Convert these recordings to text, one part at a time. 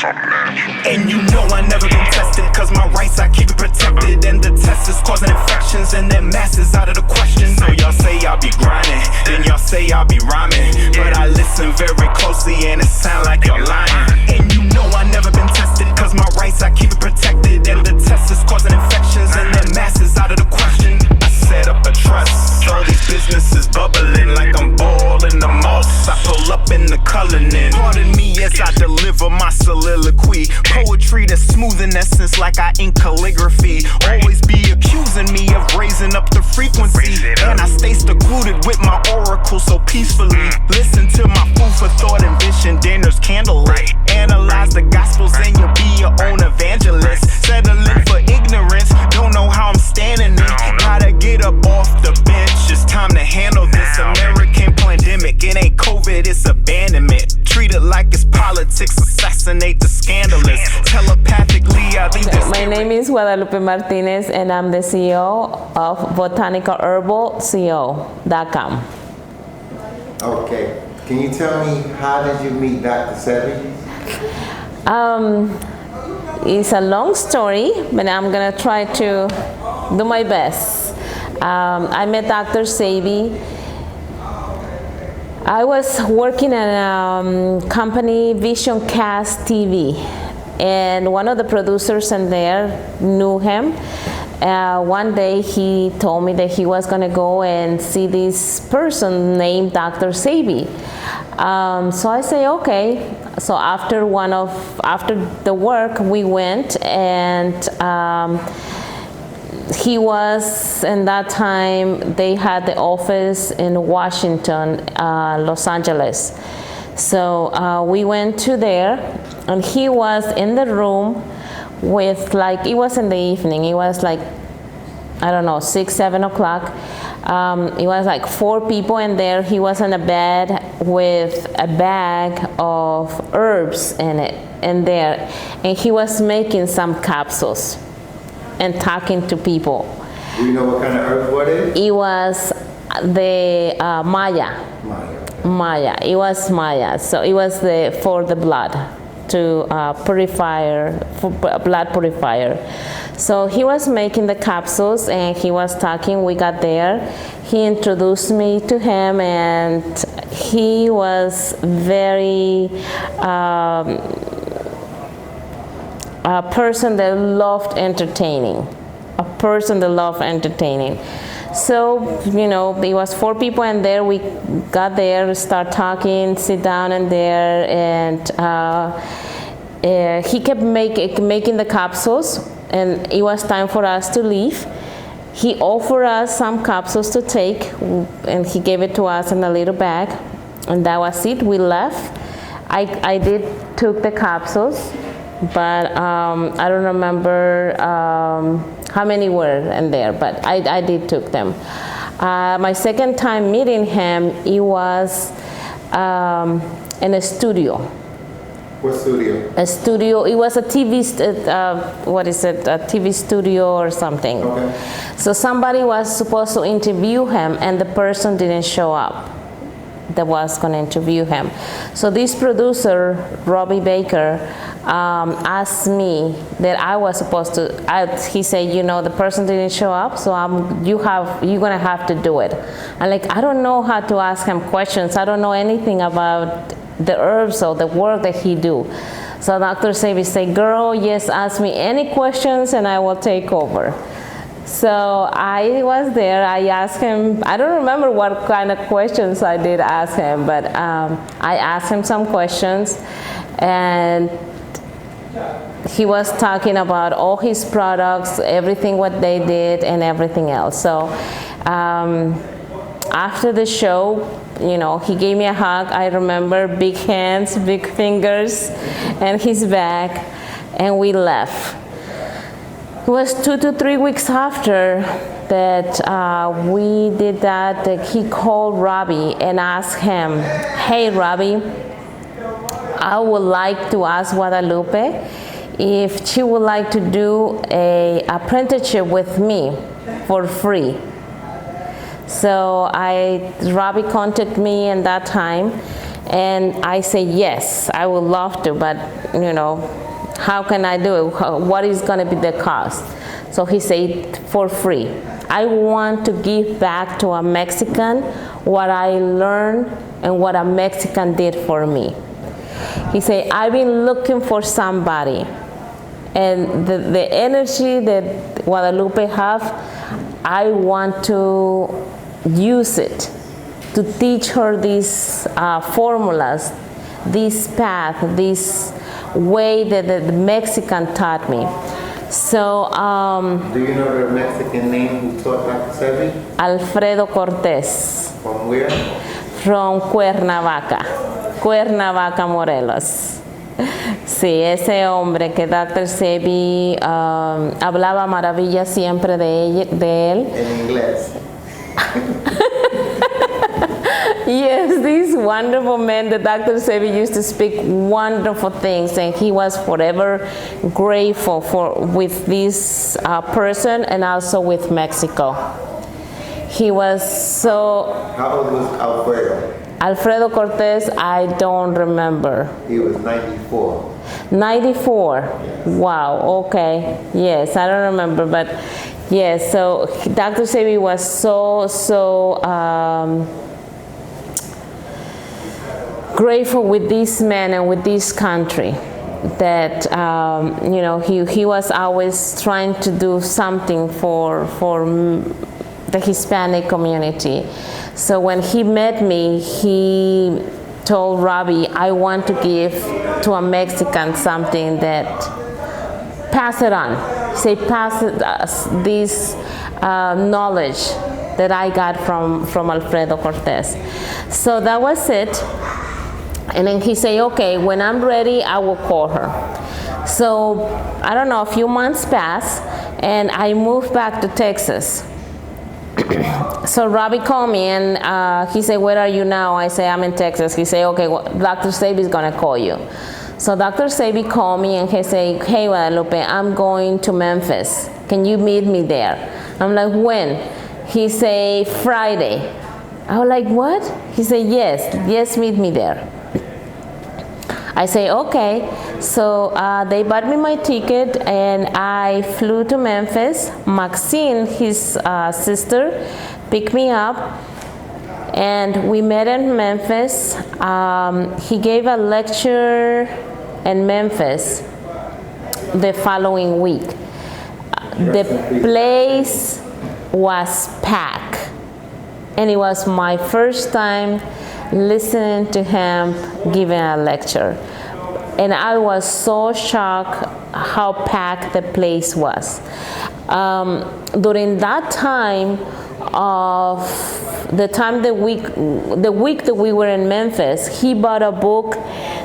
And you know I never been tested, cause my rights I keep it protected. And the test is causing infections, and that mass is out of the question. So y'all say I'll be grinding, then y'all say I'll be rhyming, but I listen very closely and it sound like you're lying. And you know I never been tested, cause my rights I keep it protected. And the test is causing infections, and that mass is out of the question. I set up a trust, all these businesses bubbling like I'm boiling the moss. I pull up in the coloring. Pardon me as I deliver my soliloquy. Poetry that's smooth in essence like I ink calligraphy. Always be accusing me of raising up the frequency. And I stay secluded with my oracle so peacefully. Listen to my food for thought and vision, dinner's candlelit. Analyze the gospels and you'll be your own evangelist. Settling for ignorance, don't know how I'm standing it. Gotta get up off the bench, it's time to handle this American pandemic. It ain't COVID, it's abandonment. Treat it like it's politics, assassinate the scandalous. Telepathically, I leave this. My name is Guadalupe Martinez, and I'm the CEO of botanicalherbalco.com. Okay. Can you tell me, how did you meet Dr. Sebi? It's a long story, but I'm gonna try to do my best. I met Dr. Sebi. I was working at a company, Vision Cast TV, and one of the producers in there knew him. One day he told me that he was gonna go and see this person named Dr. Sebi. So I say, okay. So after the work, we went, and he was, in that time, they had the office in Washington, Los Angeles. So we went to there, and he was in the room with, like, it was in the evening, it was like, I don't know, 6, 7 o'clock. It was like 4 people in there. He was in a bed with a bag of herbs in there, and he was making some capsules and talking to people. Do you know what kind of herb what it is? It was the Maya. It was Maya. So it was for the blood, to blood purifier. So he was making the capsules, and he was talking. We got there. He introduced me to him, and he was very a person that loved entertaining. So, you know, there was 4 people in there. We got there, start talking, sit down in there, and he kept making the capsules, and it was time for us to leave. He offered us some capsules to take, and he gave it to us in a little bag, and that was it. We left. I did took the capsules, but I don't remember how many were in there, but I did took them. My second time meeting him, it was in a studio. What studio? A studio. It was a TV. What is it? A TV studio or something. Okay. So somebody was supposed to interview him, and the person didn't show up. That was going to interview him. So this producer, Robbie Baker, asked me that I was supposed to. He said, you know, the person didn't show up, so you're gonna have to do it. I'm like, I don't know how to ask him questions. I don't know anything about the herbs or the work that he do. So Dr. Sebi said, girl, yes, ask me any questions and I will take over. So I was there, I asked him, I don't remember what kind of questions I did ask him, but I asked him some questions, and he was talking about all his products, everything what they did and everything else. So after the show, you know, he gave me a hug. I remember big hands, big fingers, and his back, and we left. It was 2 to 3 weeks after that we did that he called Robbie and asked him, hey Robbie, I would like to ask Guadalupe if she would like to do a apprenticeship with me for free. So Robbie contacted me in that time, and I said yes, I would love to, but how can I do it? What is going to be the cost? So he said, for free. I want to give back to a Mexican what I learned and what a Mexican did for me. He said, I've been looking for somebody. And the energy that Guadalupe have, I want to use it to teach her these formulas, this path, this way that the Mexican taught me. So, do you know the Mexican name who taught Dr. Sebi? Alfredo Cortés. From where? From Cuernavaca, Morelos. Sí, ese hombre que Dr. Sebi hablaba maravilla siempre de él. En inglés. Yes, this wonderful man, the Dr. Sebi used to speak wonderful things, and he was forever grateful with this person and also with Mexico. He was so... How old was Alfredo? Alfredo Cortés, I don't remember. He was 94. 94? Yes. Wow, okay. Yes, I don't remember, but yes, so Dr. Sebi was so grateful with this man and with this country that he was always trying to do something for the Hispanic community. So when he met me, he told Robbie, I want to give to a Mexican something that pass it on. Say pass this knowledge that I got from Alfredo Cortés. So that was it. And then he said, okay, when I'm ready, I will call her. So, I don't know, a few months passed, and I moved back to Texas. So Robbie called me, and he said, where are you now? I say, I'm in Texas. He said, okay, well, Dr. Sebi is going to call you. So Dr. Sebi called me, and he said, hey, Guadalupe, I'm going to Memphis. Can you meet me there? I'm like, when? He said, Friday. I was like, what? He said, yes, meet me there. I say, okay. So they bought me my ticket, and I flew to Memphis. Maxine, his sister, picked me up, and we met in Memphis. He gave a lecture in Memphis the following week. The place was packed, and it was my first time listening to him giving a lecture. And I was so shocked how packed the place was. During that time of the week that we were in Memphis, he bought a book.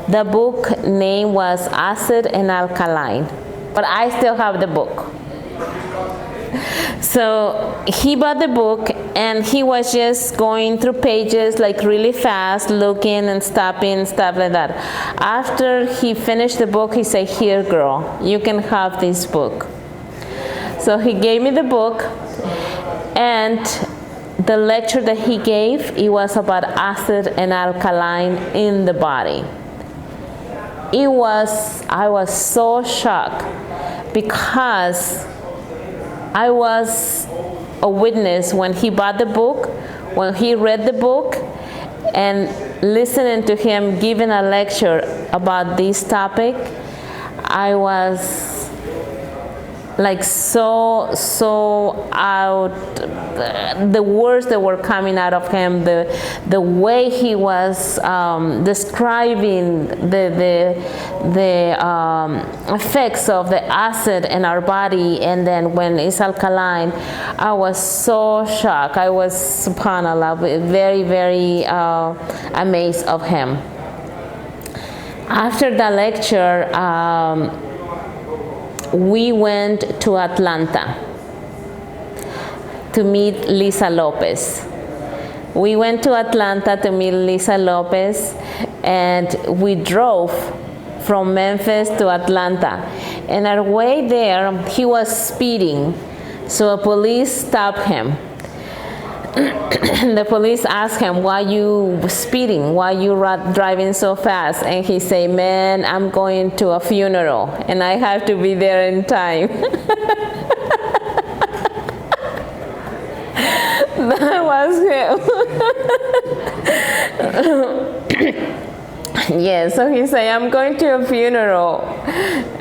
The book name was Acid and Alkaline, but I still have the book. So he bought the book, and he was just going through pages like really fast, looking and stopping, stuff like that. After he finished the book, he said, here, girl, you can have this book. So he gave me the book, and the lecture that he gave, it was about acid and alkaline in the body. I was so shocked because I was a witness when he bought the book, when he read the book, and listening to him giving a lecture about this topic. I was like so out, the words that were coming out of him, the way he was describing the effects of the acid in our body, and then when it's alkaline, I was so shocked. I was, subhanallah, very, very amazed of him. After the lecture, we went to Atlanta to meet Lisa Lopez. We went to Atlanta to meet Lisa Lopez, and we drove from Memphis to Atlanta. And our way there, he was speeding, so a police stopped him. the police asked him, why you speeding? Why you driving so fast? And he said, man, I'm going to a funeral and I have to be there in time. That was him. Yeah, so he said, I'm going to a funeral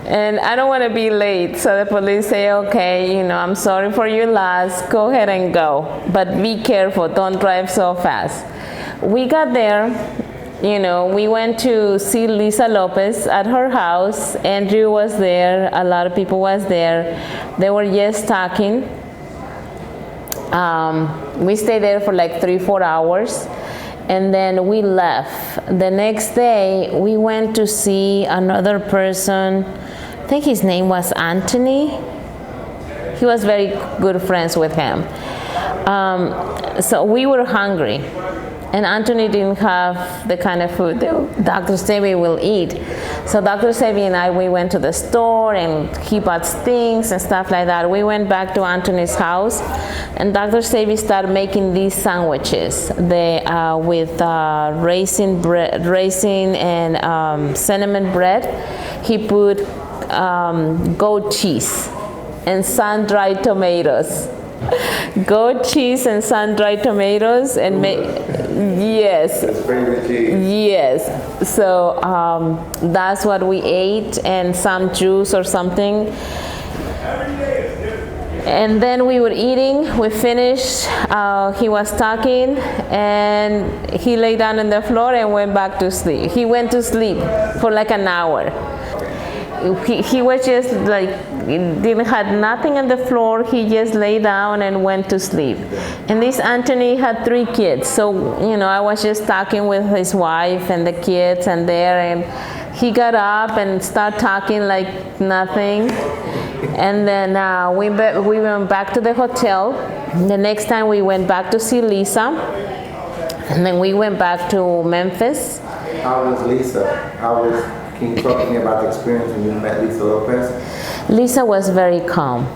and I don't want to be late. So the police say, okay, I'm sorry for your loss. Go ahead and go. But be careful. Don't drive so fast. We got there. We went to see Lisa Lopez at her house. Andrew was there. A lot of people was there. They were just talking. We stayed there for like 3-4 hours. And then we left. The next day, we went to see another person. I think his name was Anthony. He was very good friends with him. So we were hungry. And Anthony didn't have the kind of food that Dr. Sebi will eat. So Dr. Sebi and I, we went to the store and he bought things and stuff like that. We went back to Anthony's house and Dr. Sebi started making these sandwiches with raisin and cinnamon bread. He put goat cheese and sun-dried tomatoes. Goat cheese and sun-dried tomatoes and yes. His favorite cheese. Yes. So that's what we ate and some juice or something. And then we were eating. We finished. He was talking and he lay down on the floor and went back to sleep. He went to sleep for like an hour. He was just like, didn't had nothing on the floor. He just lay down and went to sleep. And this Anthony had 3 kids. So, I was just talking with his wife and the kids and and he got up and started talking like nothing. And then we went back to the hotel. The next time we went back to see Lisa. And then we went back to Memphis. How was Lisa? Can you talk to me about the experience when you met Lisa Lopez? Lisa was very calm.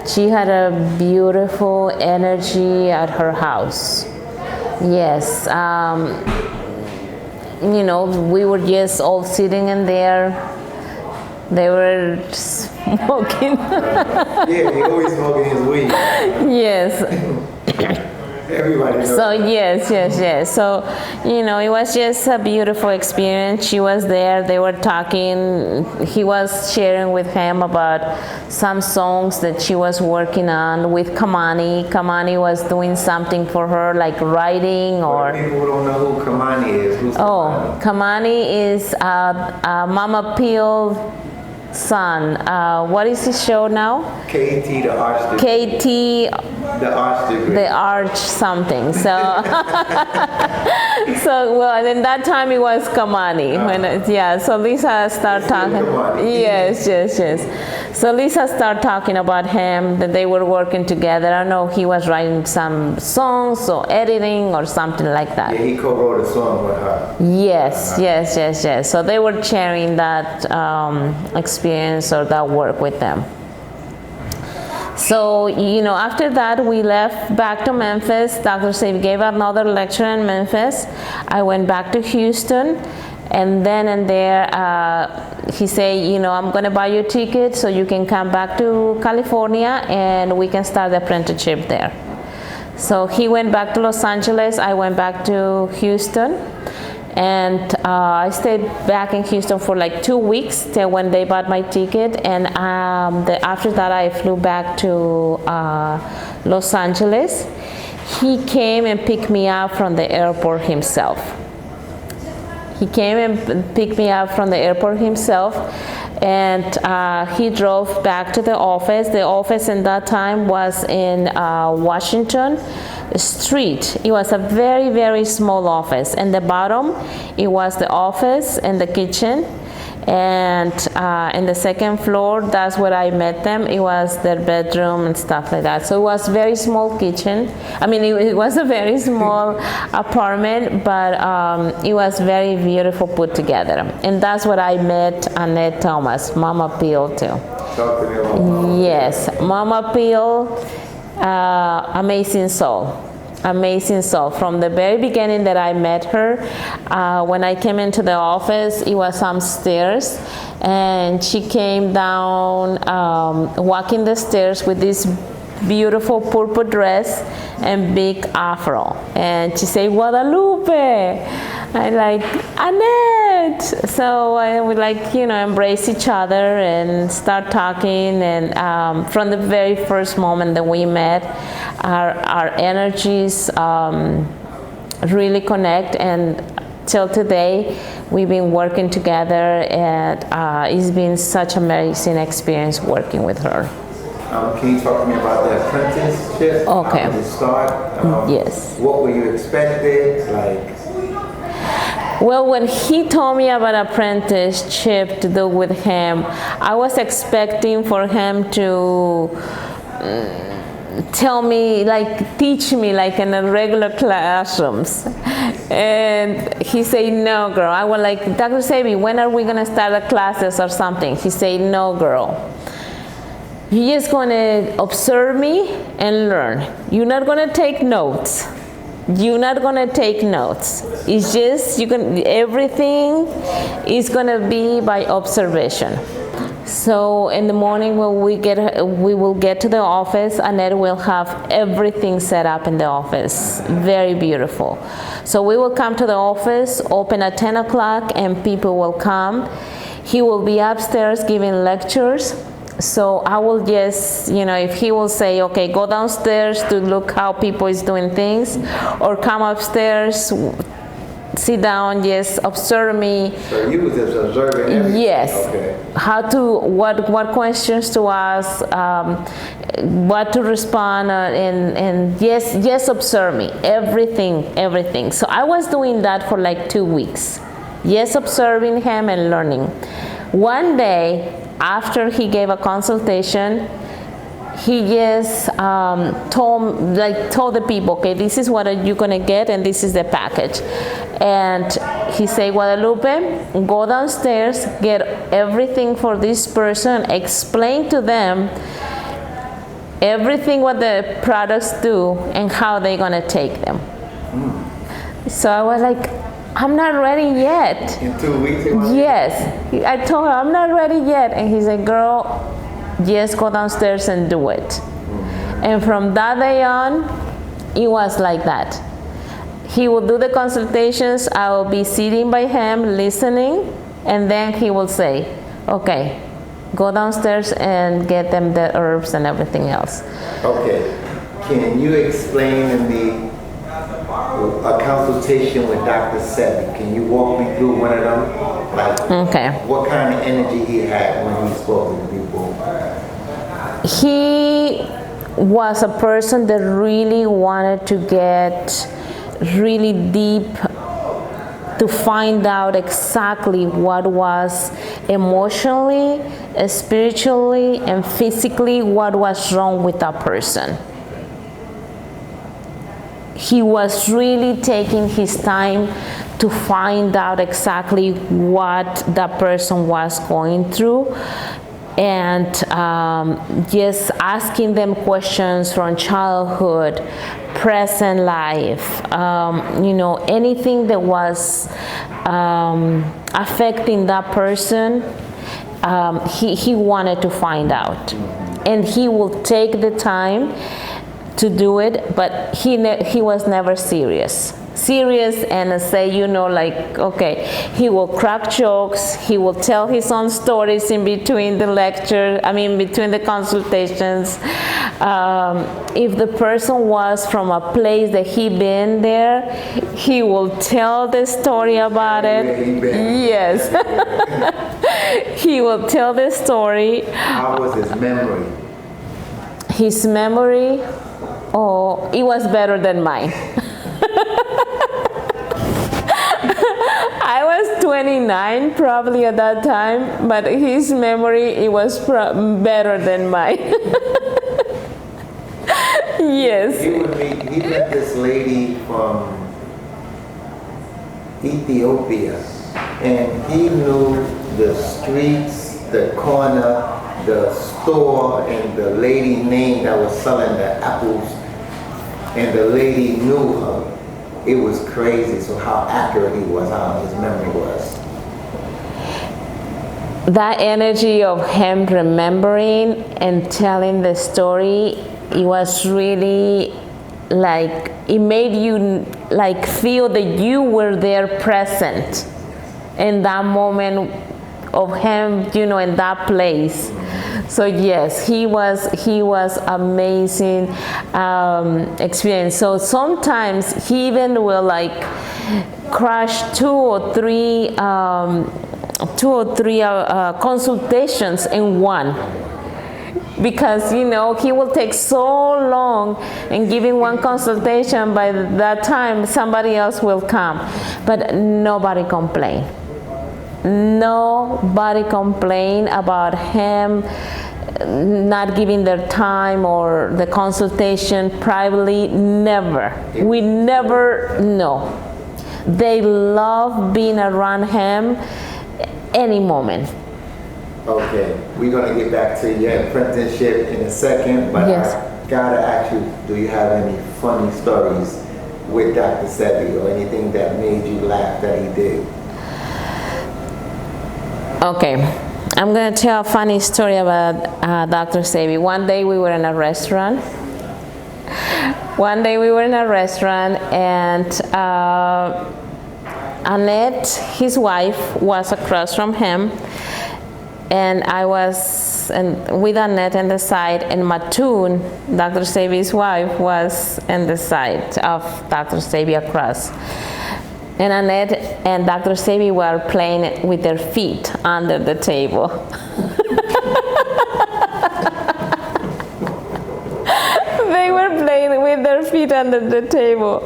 She had a beautiful energy at her house. Yes. We were just all sitting in there. They were smoking. Yeah, he always smoking his weed. Yes. Everybody knows. So yes. So, it was just a beautiful experience. She was there. They were talking. He was sharing with him about some songs that she was working on with Kamani. Kamani was doing something for her, like writing or. People who don't know who Kamani is. Who's Kamani? Kamani is Mama Peel son. What is his show now? KT the Arch. KT. The Arch something. So, well, in that time it was Kamani. So Lisa started talking. Yes. So Lisa started talking about him, that they were working together. I don't know, he was writing some songs or editing or something like that. Yeah, he co-wrote a song with her. Yes. So they were sharing that experience or that work with them. So, after that, we left back to Memphis. Dr. Sebi gave another lecture in Memphis. I went back to Houston. And then and there, he said, I'm going to buy you a ticket so you can come back to California and we can start the apprenticeship there. So he went back to Los Angeles. I went back to Houston. And I stayed back in Houston for like 2 weeks till when they bought my ticket. And after that, I flew back to Los Angeles. He came and picked me up from the airport himself. He came and picked me up from the airport himself. And he drove back to the office. The office in that time was in Washington Street. It was a very, very small office. In the bottom, it was the office and the kitchen. And in the second floor, that's where I met them. It was their bedroom and stuff like that. So it was very small kitchen. I mean, it was a very small apartment, but it was very beautiful put together. And that's where I met Annette Thomas, Mama Peel too. Talk to me about Mama. Yes, Mama Peel, amazing soul. amazing soul. From the very beginning that I met her, when I came into the office, it was some stairs, and she came down, walking the stairs with this beautiful purple dress and big afro, and she said, Guadalupe. I like, Annette. So we like, embrace each other and start talking, and from the very first moment that we met, our energies really connect, and till today we've been working together, and it's been such an amazing experience working with her. Can you talk to me about the apprenticeship? Okay. How did it start? Yes. What were you expected? Well, when he told me about apprenticeship to do with him, I was expecting for him to tell me, teach me in the regular classrooms. And he said, no, girl. I was like, Dr. Sebi, when are we going to start the classes or something? He said, no, girl. You're just going to observe me and learn. You're not going to take notes. You're not going to take notes. It's just, everything is going to be by observation. So in the morning when we will get to the office, Annette will have everything set up in the office. Very beautiful. So we will come to the office, open at 10 o'clock, and people will come. He will be upstairs giving lectures. So I will just, if he will say, okay, go downstairs to look how people is doing things, or come upstairs, sit down, just observe me. So you was just observing everything? Yes. Okay. What questions to ask, what to respond, and yes, observe me, everything. So I was doing that for 2 weeks. Yes, observing him and learning. One day, after he gave a consultation, he just told the people, okay, this is what you're gonna get, and this is the package. And he said, Guadalupe, go downstairs, get everything for this person, explain to them everything what the products do and how they're gonna take them. So I was like, I'm not ready yet. In 2 weeks? Yes. I told her, I'm not ready yet. And he said, girl, just go downstairs and do it. And from that day on, it was like that. He will do the consultations. I will be sitting by him, listening. And then he will say, okay, go downstairs and get them the herbs and everything else. Okay. Can you explain to me a consultation with Dr. Sebi? Can you walk me through one of them? Okay. What kind of energy he had when he spoke to people? He was a person that really wanted to get really deep to find out exactly what was emotionally, spiritually, and physically what was wrong with that person. He was really taking his time to find out exactly what that person was going through, and just asking them questions from childhood, present life, anything that was affecting that person, he wanted to find out. And he will take the time to do it, but he was never serious and say, okay, he will crack jokes, he will tell his own stories in between between the consultations. If the person was from a place that he been there, he will tell the story about it. Yes. He will tell the story. How was his memory? His memory, it was better than mine. I was 29 probably at that time, but his memory, it was better than mine. Yes. He met this lady from Ethiopia, and he knew the streets, the corner, the store, and the lady name that was selling the apples and the lady knew her. It was crazy. So how accurate he was, how his memory was. That energy of him remembering and telling the story, it was really like, it made you like feel that you were there present in that moment of him, you know, in that place. So yes, he was amazing experience. So sometimes he even will like crash two or three consultations in one, because you know he will take so long in giving one consultation. By that time somebody else will come, but nobody complained. Nobody complained about him not giving their time or the consultation privately. Never. We never. No, they love being around him any moment. Okay, we're gonna get back to your apprenticeship in a second, but Yes. I gotta ask you, do you have any funny stories with Dr. Sebi or anything that made you laugh that he did? Okay, I'm gonna tell a funny story about Dr. Sebi. One day we were in a restaurant. And Annette, his wife, was across from him, and I was with Annette on the side, and Matun, Dr. Sebi's wife, was on the side of Dr. Sebi across. And Annette and Dr. Sebi were playing with their feet under the table. They were playing with their feet under the table.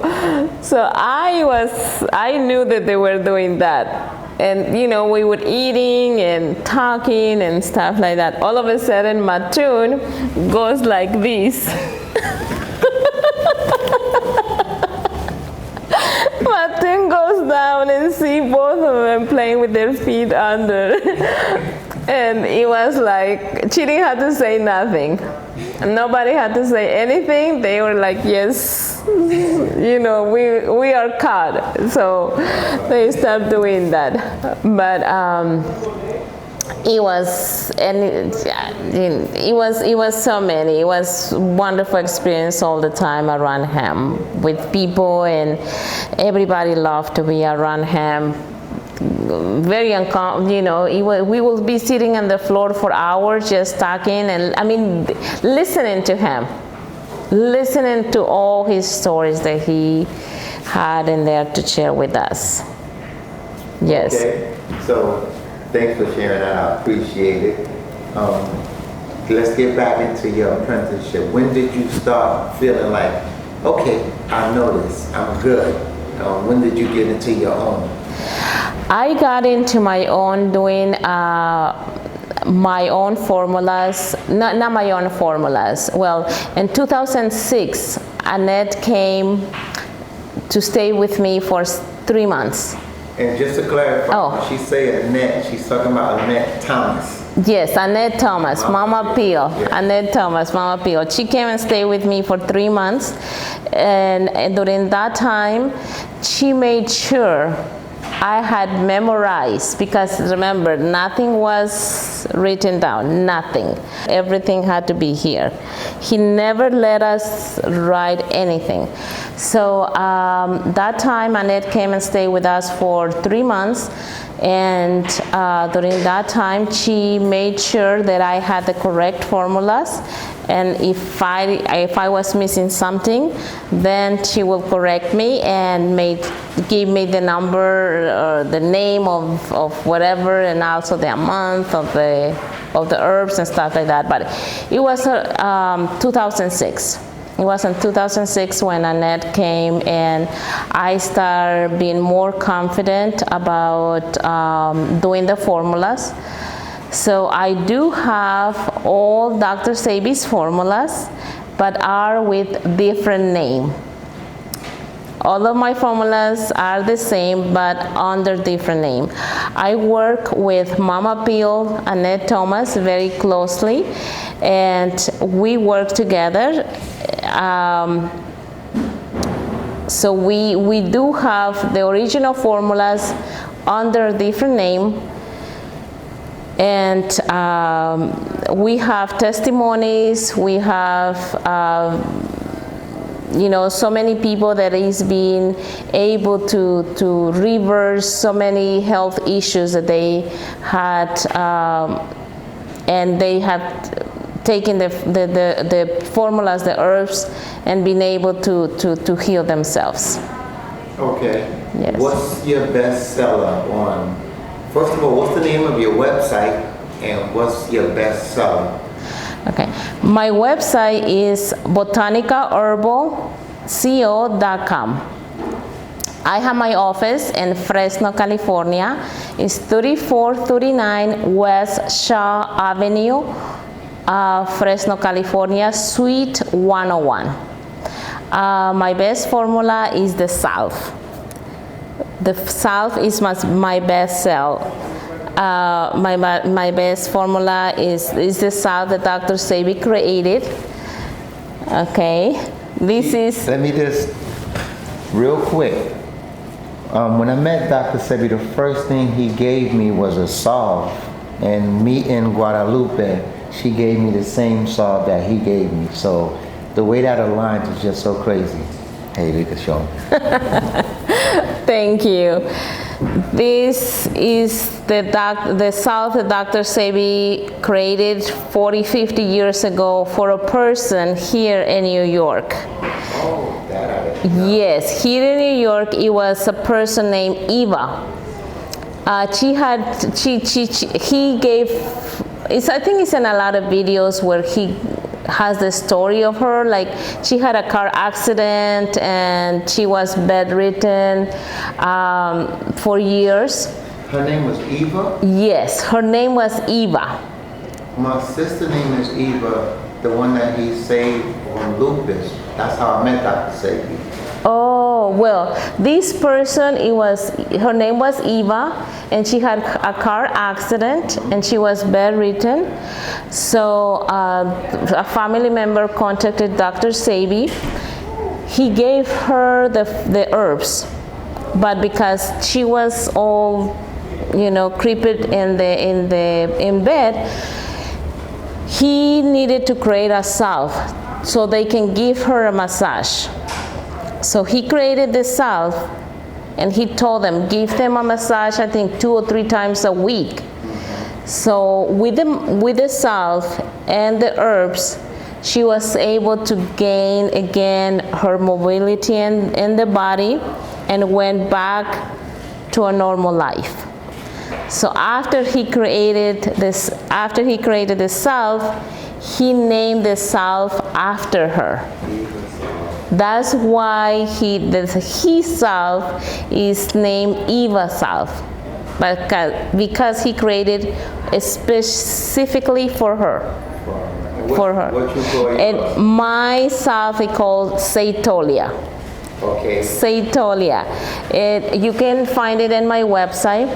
So I knew that they were doing that. And you know, we were eating and talking and stuff like that. All of a sudden, Matun goes like this. Martin goes down and see both of them playing with their feet under. And it was like, she didn't have to say nothing. Nobody had to say anything. They were like, yes, you know, we are caught. So they stopped doing that. But it was so many. It was wonderful experience all the time around him with people, and everybody loved to be around him. Very uncomfortable, you know. We will be sitting on the floor for hours just talking, and I mean, listening to him, listening to all his stories that he had in there to share with us. Yes. Okay, so thanks for sharing that. I appreciate it. Let's get back into your apprenticeship. When did you start feeling like, okay, I know this, I'm good? When did you get into your own? I got into my own doing my own formulas, not my own formulas. Well, in 2006, Annette came to stay with me for 3 months. And just to clarify, when she say Annette, she's talking about Annette Thomas. Yes, Annette Thomas, Mama Peel. Yeah. Annette Thomas, Mama Peel. She came and stayed with me for 3 months, and during that time, she made sure I had memorized, because remember, nothing was written down, nothing. Everything had to be here. He never let us write anything. So that time, Annette came and stayed with us for 3 months. And during that time, she made sure that I had the correct formulas. And if I was missing something, then she will correct me and give me the number or the name of whatever, and also the amount of the herbs and stuff like that. But it was 2006. It was in 2006 when Annette came, and I started being more confident about doing the formulas. So I do have all Dr. Sebi's formulas, but are with different name. All of my formulas are the same, but under different name. I work with Mama Peel, Annette Thomas very closely, and we work together. So we do have the original formulas under a different name, and we have testimonies, we have so many people that is being able to reverse so many health issues that they had, and they have taken the formulas, the herbs, and been able to heal themselves. Okay. Yes. What's your best seller on? First of all, what's the name of your website, and what's your best seller? Okay, my website is botanicaherbalco.com. I have my office in Fresno, California. It's 3439 West Shaw Avenue, Fresno, California, Suite 101. My best formula is the salve. The salve is my best sell. My best formula is the salve that Dr. Sebi created. Okay, this is. Let me just, real quick. When I met Dr. Sebi, the first thing he gave me was a salve, and meeting Guadalupe, she gave me the same salve that he gave me. So the way that aligns is just so crazy. Hey, we can show him. Thank you. This is the salve that Dr. Sebi created 40-50 years ago for a person here in New York. Oh, that I Yes, here in New York, it was a person named Eva. He gave, I think it's in a lot of videos where he has the story of her, like she had a car accident and she was bedridden for years. Her name was Eva? Yes, her name was Eva. My sister's name is Eva, the one that he saved on lupus. That's how I met Dr. Sebi. Oh, well, this person, her name was Eva, and she had a car accident and she was bedridden. So a family member contacted Dr. Sebi. He gave her the herbs, but because she was all, crippled in bed, he needed to create a salve so they can give her a massage. So he created this salve, and he told them, give them a massage, I think 2 or 3 times a week. So with the salve and the herbs, she was able to gain again her mobility in the body and went back to a normal life. So after he created the salve, he named the salve after her. That's why his salve is named Eva salve, because he created it specifically for her. What you call yours? And my salve is called Seitolia. Okay. Seitolia. You can find it in my website.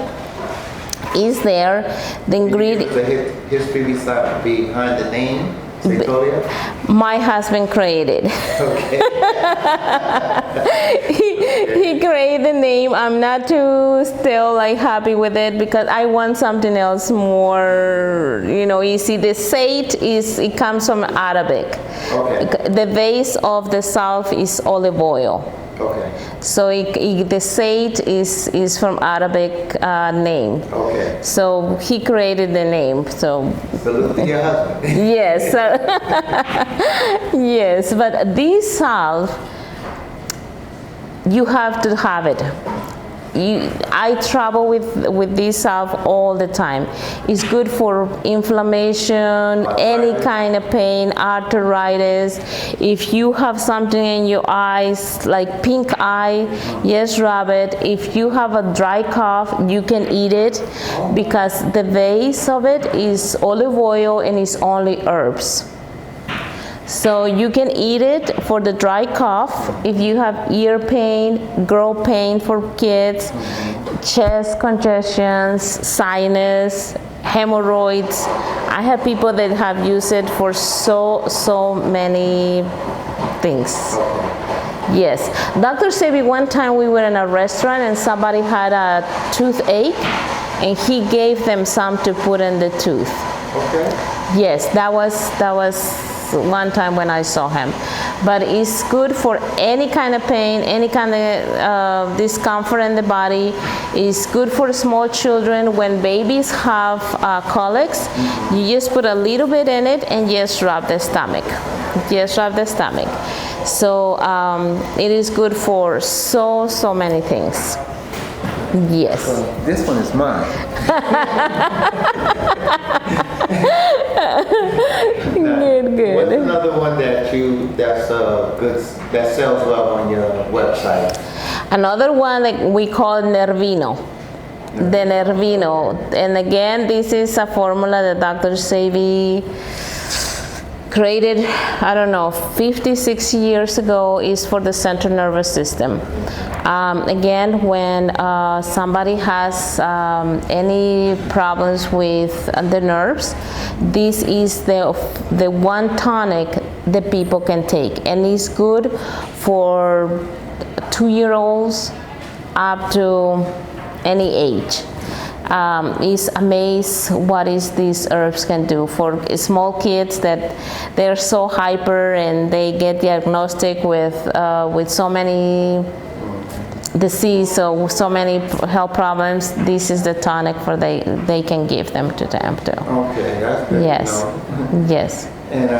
Is there the ingredient? The history behind the name, Seitolia? My husband created. Okay. he created the name. I'm not too still happy with it because I want something else more, easy. The sate it comes from Arabic. Okay. The base of the salve is olive oil. Okay. So the sate is from Arabic name. Okay. So he created the name. So salute to your husband. yes, yes. But this salve, you have to have it. I travel with this salve all the time. It's good for inflammation, any kind of pain, arthritis. If you have something in your eyes, like pink eye, yes, rabbit. If you have a dry cough, you can eat it because the base of it is olive oil and it's only herbs. So you can eat it for the dry cough. If you have ear pain, girl pain for kids, chest congestions, sinus, hemorrhoids. I have people that have used it for so many things. Yes. Dr. Sebi, one time we were in a restaurant and somebody had a toothache and he gave them some to put in the tooth. Okay. Yes, that was one time when I saw him. But it's good for any kind of pain, any kind of discomfort in the body. It's good for small children. When babies have colics, you just put a little bit in it and just rub the stomach. Just rub the stomach. So it is good for so many things. Yes. So this one is mine. Good. What's another one that sells well on your website? Another one that we call Nervino. The Nervino. And again, this is a formula that Dr. Sebi created, I don't know, 56 years ago. Is for the central nervous system. Again, when somebody has any problems with the nerves, this is the one tonic that people can take, and it's good for 2-year-olds up to any age. Is amazed what is these herbs can do for small kids that they're so hyper and they get diagnosed with so many disease, so many health problems. This is the tonic for they can give them to them too. Okay, that's good. Yes, yes. And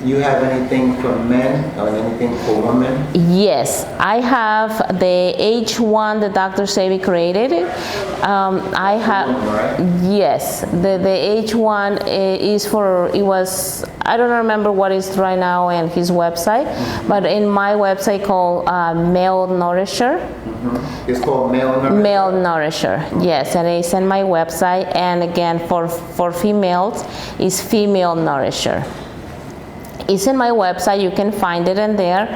you have anything for men or anything for women? Yes, I have the H1 that Dr. Sebi created. I have, yes, the H1 is for, it was, I don't remember what is right now in his website, but in my website called Male Nourisher. It's called Male Nourisher? Male Nourisher, yes, and it's in my website. And again, for females, it's Female Nourisher. It's in my website. You can find it in there.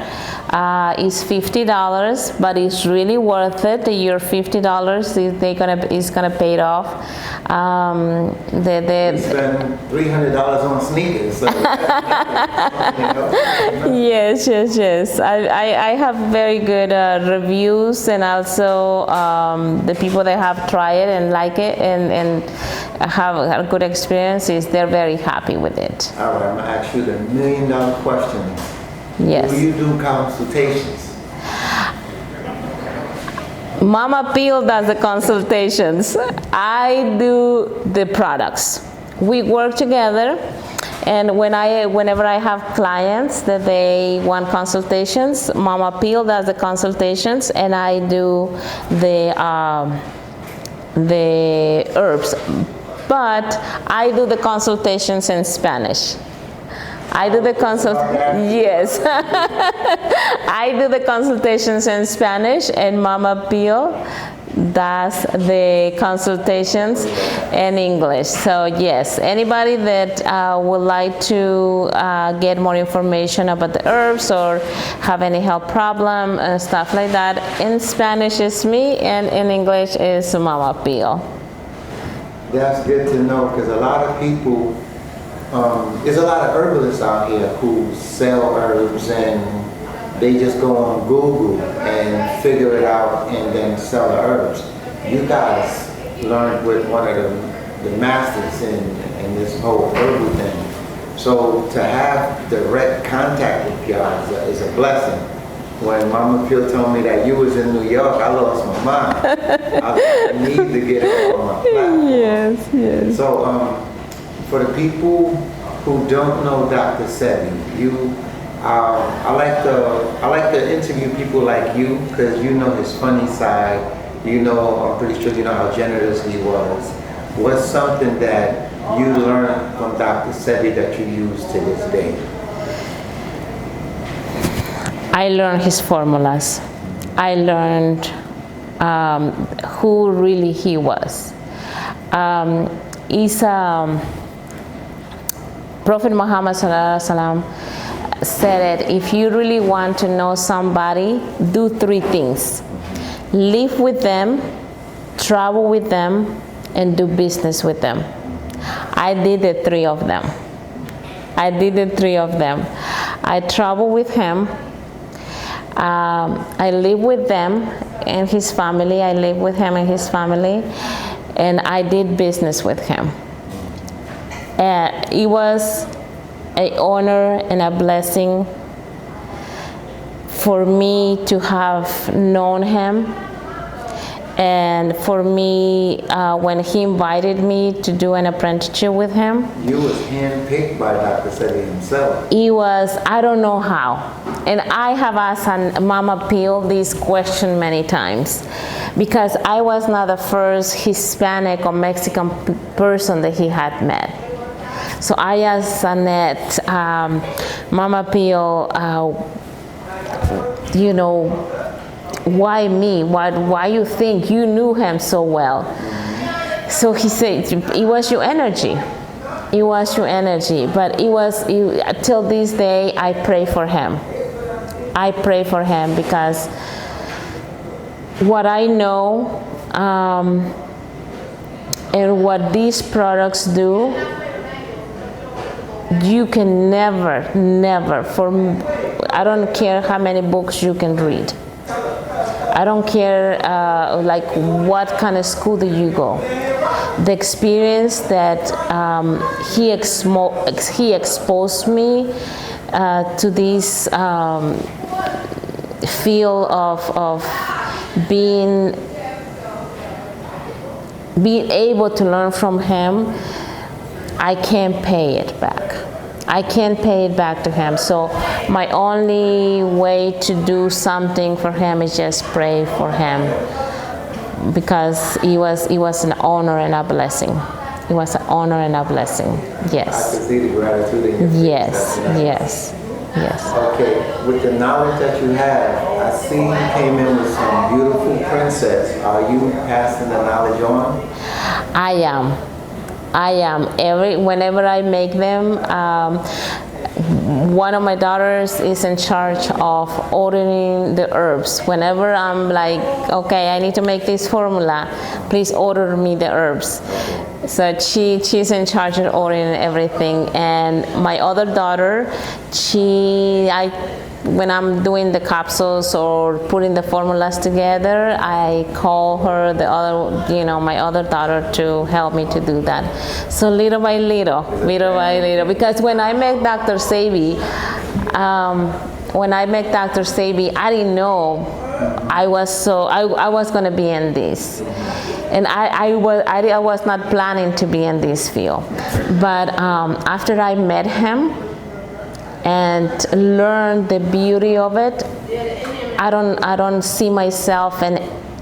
It's $50, but it's really worth it. Your $50 is gonna pay it off. You spend $300 on sneakers. So Yes. I have very good reviews, and also the people that have tried it and like it and have a good experiences, they're very happy with it. All right, I'm gonna ask you the $1 million question. Yes. Do you do consultations? Mama Peel does the consultations. I do the products. We work together, and whenever I have clients that they want consultations, Mama Peel does the consultations, and I do the herbs. But I do the consultations in Spanish. I do the yes. I do the consultations in Spanish, and Mama Peel does the consultations in English. So yes, anybody that would like to get more information about the herbs or have any health problem and stuff like that, in Spanish is me, and in English is Mama Peel. That's good to know, because a lot of people, there's a lot of herbalists out here who sell herbs and they just go on Google and figure it out and then sell the herbs. You guys learned with one of the masters in this whole herbal thing. So to have direct contact with y'all is a blessing. When Mama Peel told me that you was in New York, I lost my mind. I need to get it on my platform. Yes. So for the people who don't know Dr. Sebi, I like to interview people like you, because you know his funny side. You know, I'm pretty sure you know how generous he was. What's something that you learned from Dr. Sebi that you use to this day? I learned his formulas. I learned who really he was. Prophet Muhammad SAW said that if you really want to know somebody, do 3 things. Live with them, travel with them, and do business with them. I did the 3 of them. I travel with him. I live with them and his family. I live with him and his family, and I did business with him. And it was an honor and a blessing for me to have known him. And for me, when he invited me to do an apprenticeship with him, You was handpicked by Dr. Sebi himself. he was, I don't know how. And I have asked Mama Peel this question many times, because I was not the first Hispanic or Mexican person that he had met. So I asked Annette, Mama Peel, you know, why me? Why you think you knew him so well? So he said, it was your energy. It was your energy. But till this day, I pray for him. I pray for him because what I know and what these products do, you can never, I don't care how many books you can read. I don't care like what kind of school do you go. The experience that he exposed me to this feel of being able to learn from him, I can't pay it back. I can't pay it back to him. So my only way to do something for him is just pray for him, because it was an honor and a blessing. It was an honor and a blessing. I Yes. can see the gratitude in your face. Yes. That's nice. Yes. Yes. Okay, with the knowledge that you have, I see you came in with some beautiful princess. Are you passing the knowledge on? I am. Whenever I make them, one of my daughters is in charge of ordering the herbs. Whenever I'm like, okay, I need to make this formula, please order me the herbs. So she's in charge of ordering everything. And my other daughter, when I'm doing the capsules or putting the formulas together, I call her my other daughter to help me to do that. So little by little, because when I met Dr. Sebi, I didn't know I was going to be in this. And I was not planning to be in this field. But after I met him and learned the beauty of it, I don't see myself in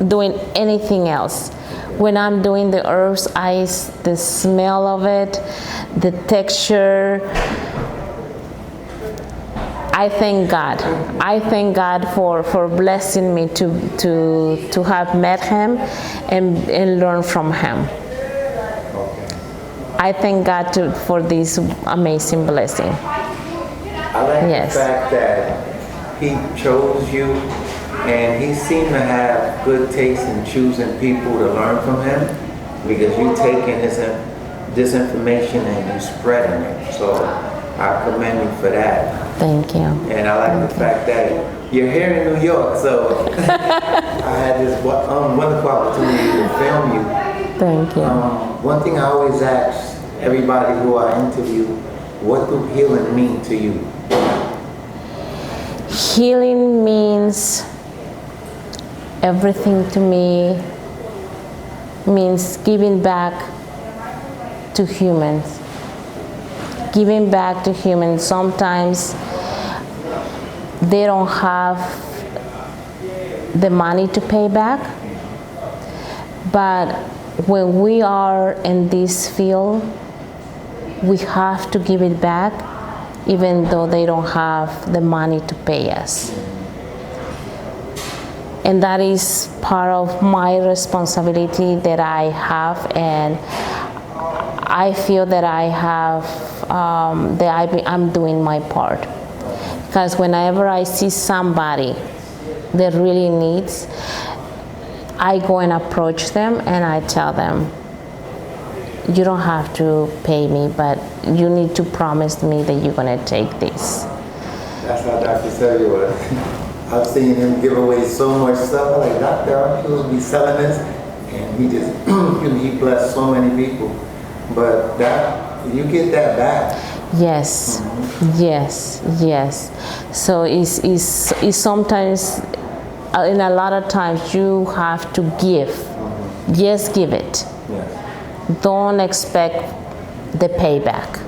doing anything else. When I'm doing the herbs, the smell of it, the texture, I thank God. I thank God for blessing me to have met him and learn from him. I thank God for this amazing blessing. I like Yes. the fact that he chose you, and he seemed to have good taste in choosing people to learn from him, because you taking this information and you spreading it. So I commend you for that. Thank you. And I like the fact that you're here in New York, so I had this wonderful opportunity to film you. Thank you. One thing I always ask everybody who I interview, what do healing mean to you? Healing means everything to me, means giving back to humans. Giving back to humans. Sometimes they don't have the money to pay back, but when we are in this field, we have to give it back, even though they don't have the money to pay us. And that is part of my responsibility that I have, and I feel that I have, I'm doing my part. Because whenever I see somebody that really needs, I go and approach them and I tell them, you don't have to pay me, but you need to promise me that you're gonna take this. That's how Dr. Sebi was. I've seen him give away so much stuff. I'm like, Doctor, aren't you supposed to be selling this? And he just, he blessed so many people. But that, you get that back. Yes, yes. So it's sometimes, in a lot of times, you have to give. Just give it. Yes. Don't expect the payback.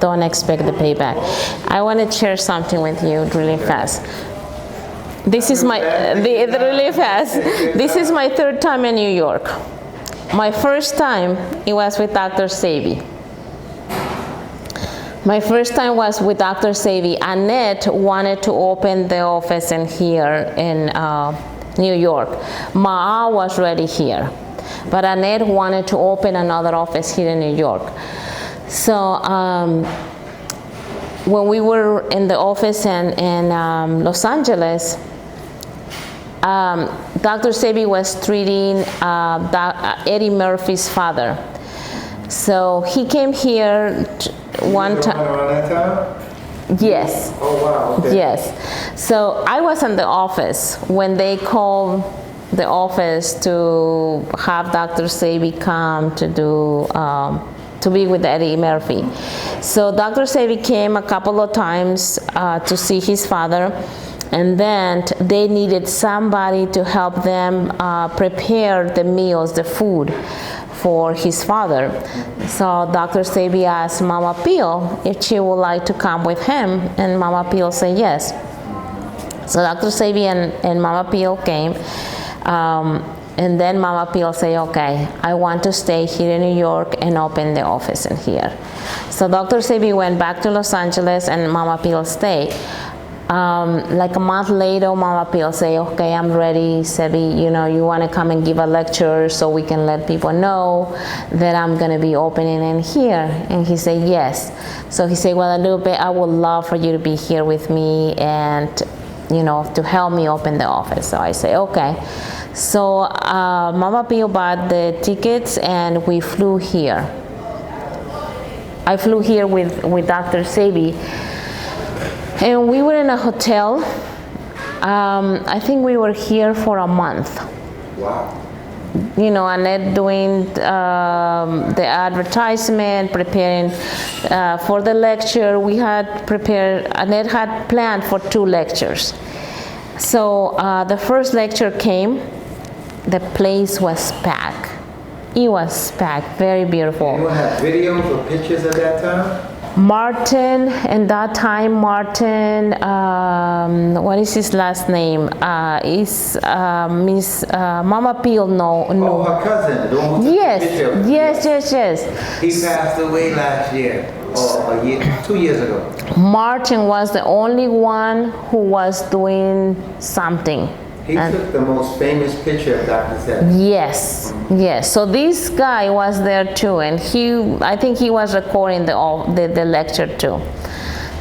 Don't expect the payback. I want to share something with you really fast. This is my, really fast. This is my third time in New York. My first time, it was with Dr. Sebi. My first time was with Dr. Sebi. Annette wanted to open the office in here in New York. Ma'a was ready here. But Annette wanted to open another office here in New York. So when we were in the office in Los Angeles, Dr. Sebi was treating Eddie Murphy's father. So he came here one time. Around that time? Yes. Oh, wow. Okay. Yes. So I was in the office when they called the office to have Dr. Sebi come to do to be with Eddie Murphy. So Dr. Sebi came a couple of times to see his father, and then they needed somebody to help them prepare the meals, the food for his father. So Dr. Sebi asked Mama Peel if she would like to come with him, and Mama Peel said yes. So Dr. Sebi and Mama Peel came. And then Mama Peel said, okay, I want to stay here in New York and open the office in here. So Dr. Sebi went back to Los Angeles and Mama Peel stayed. Like a month later, Mama Peel said, okay, I'm ready, Sebi, you want to come and give a lecture so we can let people know that I'm going to be opening in here? And he said, yes. So he said, Guadalupe, I would love for you to be here with me and, to help me open the office. So I say, okay. So Mama Peel bought the tickets and we flew here. I flew here with Dr. Sebi, and we were in a hotel. I think we were here for a month. Wow. Annette doing the advertisement, preparing for the lecture. We had prepared, Annette had planned for 2 lectures. So the first lecture came, the place was packed. It was packed, very beautiful. Anyone have videos or pictures at that time? Martin, and that time Martin, what is his last name? Is Miss Mama Peel? No. Oh, her cousin. The one who took the picture. Yes. He passed away last year, or 2 years ago. Martin was the only one who was doing something. He took the most famous picture of Dr. Sebi. Yes. So this guy was there too, and I think he was recording the lecture too.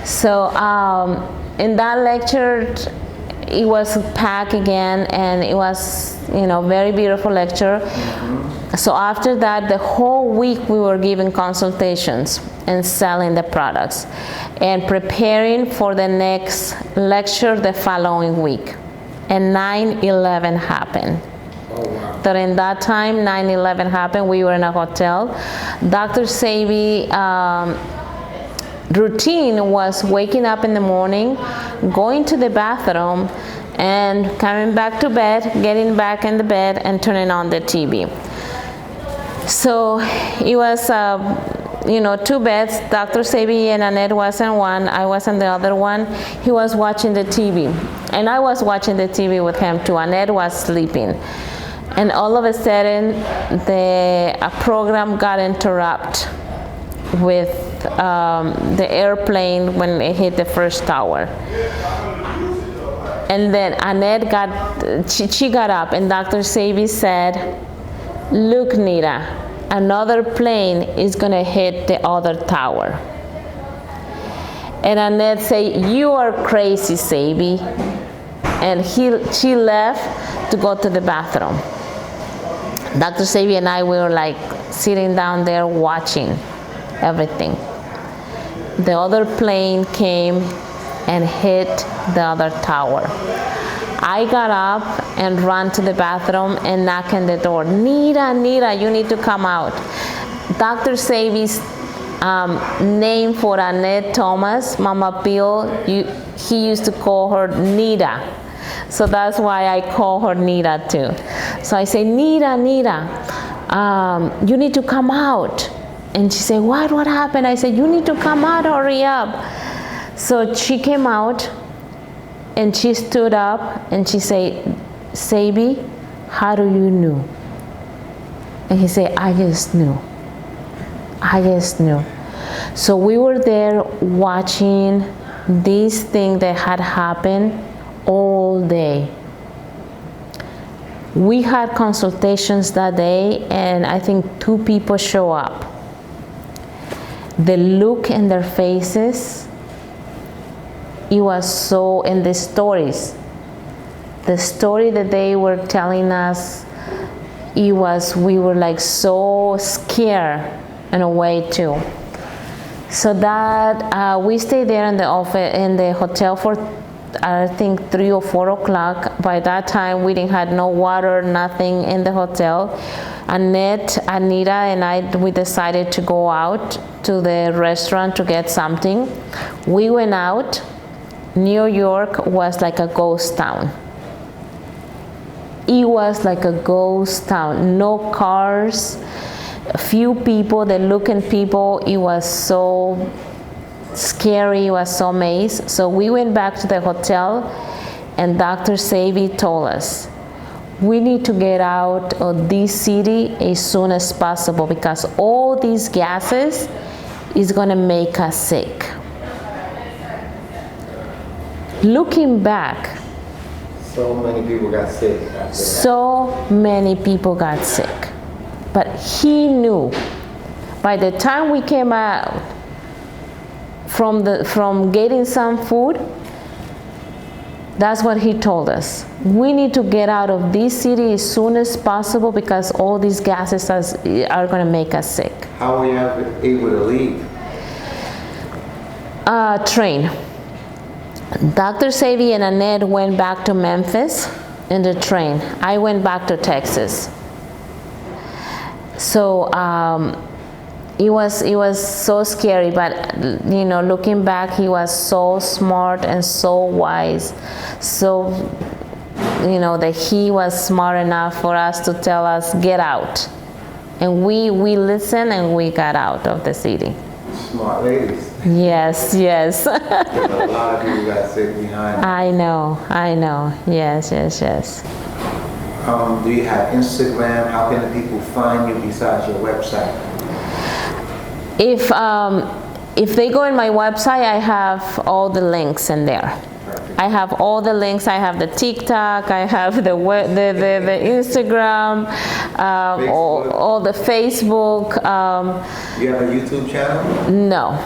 So in that lecture, it was packed again, and it was very beautiful lecture. So after that, the whole week we were giving consultations and selling the products and preparing for the next lecture the following week. And 9/11 happened. Oh, wow. During that time, 9/11 happened. We were in a hotel. Dr. Sebi routine was waking up in the morning, going to the bathroom, and coming back to bed, getting back in the bed, and turning on the TV. So it was 2 beds. Dr. Sebi and Annette was in one. I was in the other one. He was watching the TV. And I was watching the TV with him too. Annette was sleeping. And all of a sudden, the program got interrupted with the airplane when it hit the first tower. And then Annette she got up, and Dr. Sebi said, look, Nita, another plane is gonna hit the other tower. And Annette said, you are crazy, Sebi. And she left to go to the bathroom. Dr. Sebi and I, we were like sitting down there watching everything. The other plane came and hit the other tower. I got up and ran to the bathroom and knocked on the door. Nita, you need to come out. Dr. Sebi's name for Annette Thomas, Mama Bill, he used to call her Nita. So that's why I call her Nita too. So I say, Nita, you need to come out. And she said, what happened? I said, you need to come out, hurry up. So she came out and she stood up and she said, Sebi, how do you know? And he said, I just knew. So we were there watching this thing that had happened all day. We had consultations that day, and I think 2 people show up. The look in their faces, it was so, in the stories, the story that they were telling us, we were like so scared in a way too. So that we stayed there in the hotel for I think 3 or 4 o'clock. By that time, we didn't have no water, nothing in the hotel. Annette, Anita, and we decided to go out to the restaurant to get something. We went out. New York was like a ghost town. It was like a ghost town. No cars, a few people, the looking people. It was so scary, was so amazed. So we went back to the hotel, and Dr. Sebi told us, we need to get out of this city as soon as possible because all these gases is gonna make us sick. Looking back, So many people got sick after that. so many people got sick. But he knew. By the time we came out from getting some food, that's what he told us. We need to get out of this city as soon as possible because all these gases are going to make us sick. How were you able to leave? Train. Dr. Sebi and Annette went back to Memphis in the train. I went back to Texas. So it was so scary, but looking back, he was so smart and so wise. So that he was smart enough for us to tell us get out, and we listened and we got out of the city. Smart ladies. Yes. A lot of people got sick behind. I know. Yes. Do you have Instagram? How can the people find you besides your website? If they go in my website, I have all the links in there. Perfect. I have all the links. I have the TikTok. I have the Instagram, all the Facebook. You have a YouTube channel? No,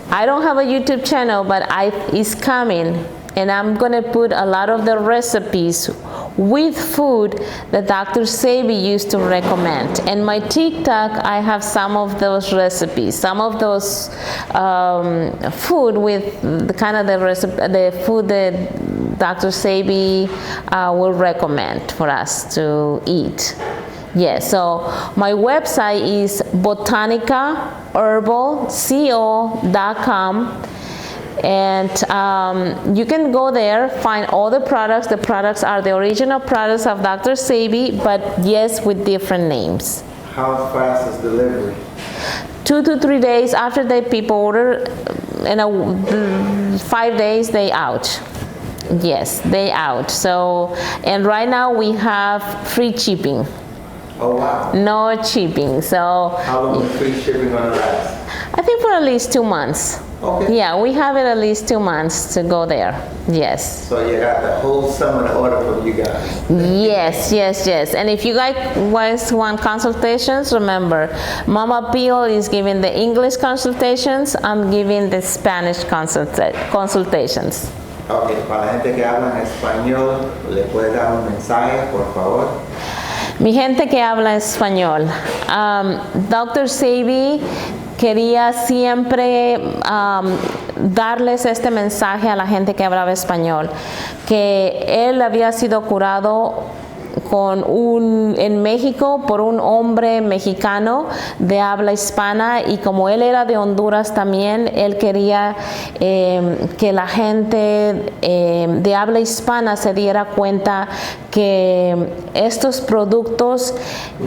I don't have a YouTube channel, but it's coming, and I'm gonna put a lot of the recipes with food that Dr. Sebi used to recommend. And my TikTok, I have some of those recipes, some of those food with the kind of the food that Dr. Sebi will recommend for us to eat. Yes, so my website is botanicaherbalco.com. And you can go there, find all the products. The products are the original products of Dr. Sebi, but yes, with different names. How fast is delivery? 2 to 3 days after the people order, 5 days they out. Yes, they out. So, and right now we have free shipping. Oh wow. No shipping. So How long is free shipping gonna last? I think for at least 2 months. Okay. Yeah, we have it at least 2 months to go there. Yes. So you got the whole summer to order from you guys. Yes. And if you guys want consultations, remember, Mama Pio is giving the English consultations. I'm giving the Spanish consultations. Ok, para la gente que habla en español, ¿le puede dar un mensaje, por favor? Mi gente que habla español, Dr. Sebi quería siempre darles este mensaje a la gente que hablaba español, que él había sido curado en México por un hombre mexicano de habla hispana, y como él era de Honduras también, él quería que la gente de habla hispana se diera cuenta que estos productos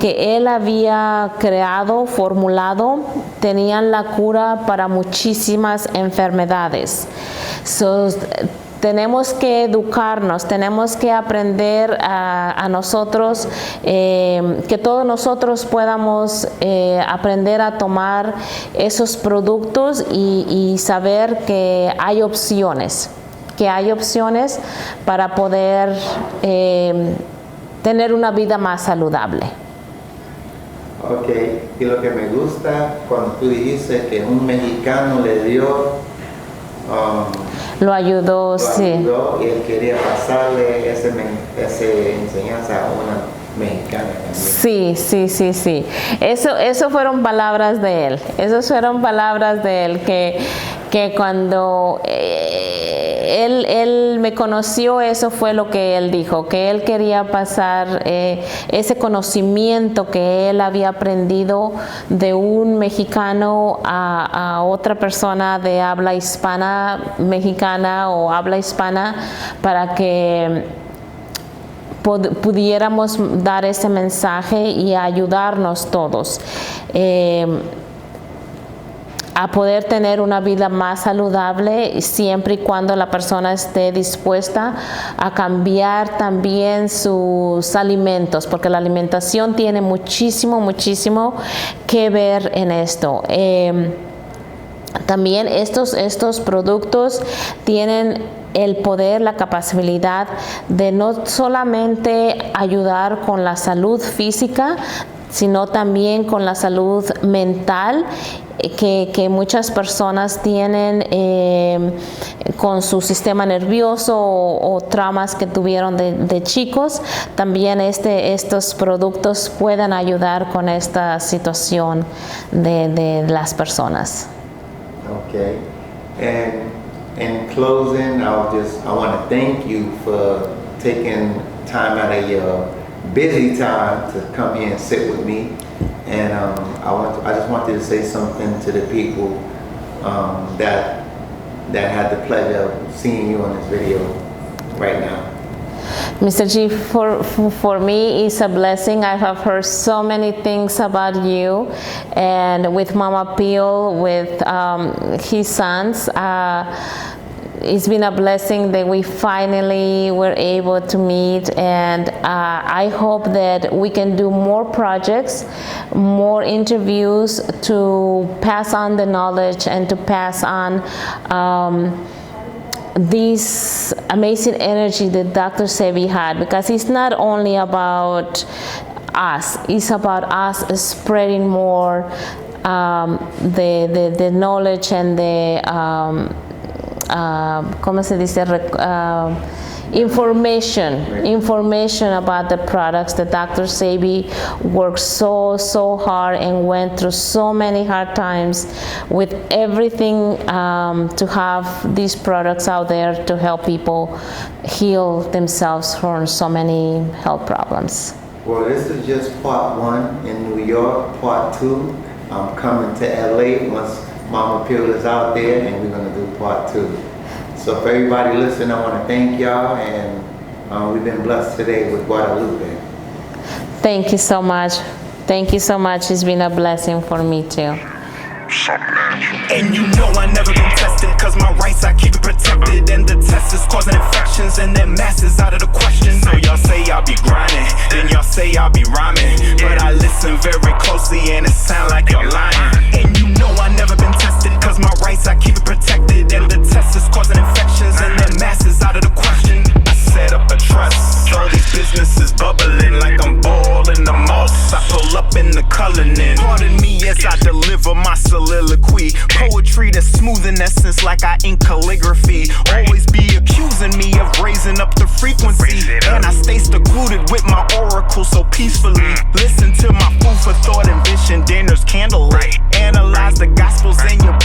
que él había creado, formulado, tenían la cura para muchísimas enfermedades. Tenemos que educarnos, tenemos que aprender a nosotros, que todos nosotros podamos aprender a tomar esos productos y saber que hay opciones para poder tener una vida más saludable. Ok, y lo que me gusta cuando tú dijiste que un mexicano le dio... Lo ayudó, sí. Y él quería pasarle esa enseñanza a una mexicana también. Sí. Eso fueron palabras de él. Que cuando él me conoció, eso fue lo que él dijo, que él quería pasar ese conocimiento que él había aprendido de un mexicano a otra persona de habla hispana, mexicana o habla hispana, para que pudiéramos dar ese mensaje y ayudarnos todos a poder tener una vida más saludable, siempre y cuando la persona esté dispuesta a cambiar también sus alimentos, porque la alimentación tiene muchísimo que ver en esto. También estos productos tienen el poder, la capacidad de no solamente ayudar con la salud física, sino también con la salud mental que muchas personas tienen con su sistema nervioso o traumas que tuvieron de chicos. También estos productos pueden ayudar con esta situación de las personas. Okay. And in closing, I want to thank you for taking time out of your busy time to come here and sit with me. And I just wanted to say something to the people that had the pleasure of seeing you on this video right now. Mr.G, for me, it's a blessing. I have heard so many things about you, and with Mama Pio, with his sons. It's been a blessing that we finally were able to meet, and I hope that we can do more projects, more interviews to pass on the knowledge and to pass on this amazing energy that Dr. Sebi had, because it's not only about us, it's about us spreading more the knowledge and the ¿cómo se dice? Information about the products. That Dr. Sebi worked so hard and went through so many hard times with everything to have these products out there to help people heal themselves from so many health problems. Well, this is just part 1 in New York. Part 2, I'm coming to LA once Mama Pio is out there, and we're going to do part 2. So for everybody listening, I want to thank y'all, and we've been blessed today with Guadalupe. Thank you so much. It's been a blessing for me too. And you know I never been tested, cause my rights I keep it protected. And the test is causing infections, and that mass is out of the question. So y'all say I'll be grinding, then y'all say I'll be rhyming, but I listen very closely and it sound like you're lying. And you know I never been tested, cause my rights I keep it protected. And the test is causing infections, and that mass is out of the question. I set up a trust, all these businesses bubbling like I'm boiling the moss. I pull up in the Cullinan. Pardon me as I deliver my soliloquy. Poetry that's smooth in essence like I ink calligraphy. Always be accusing me of raising up the frequency. And I stay secluded with my oracle so peacefully. Listen to my food for thought and vision, dinner's candlelit. Analyze the gospels in your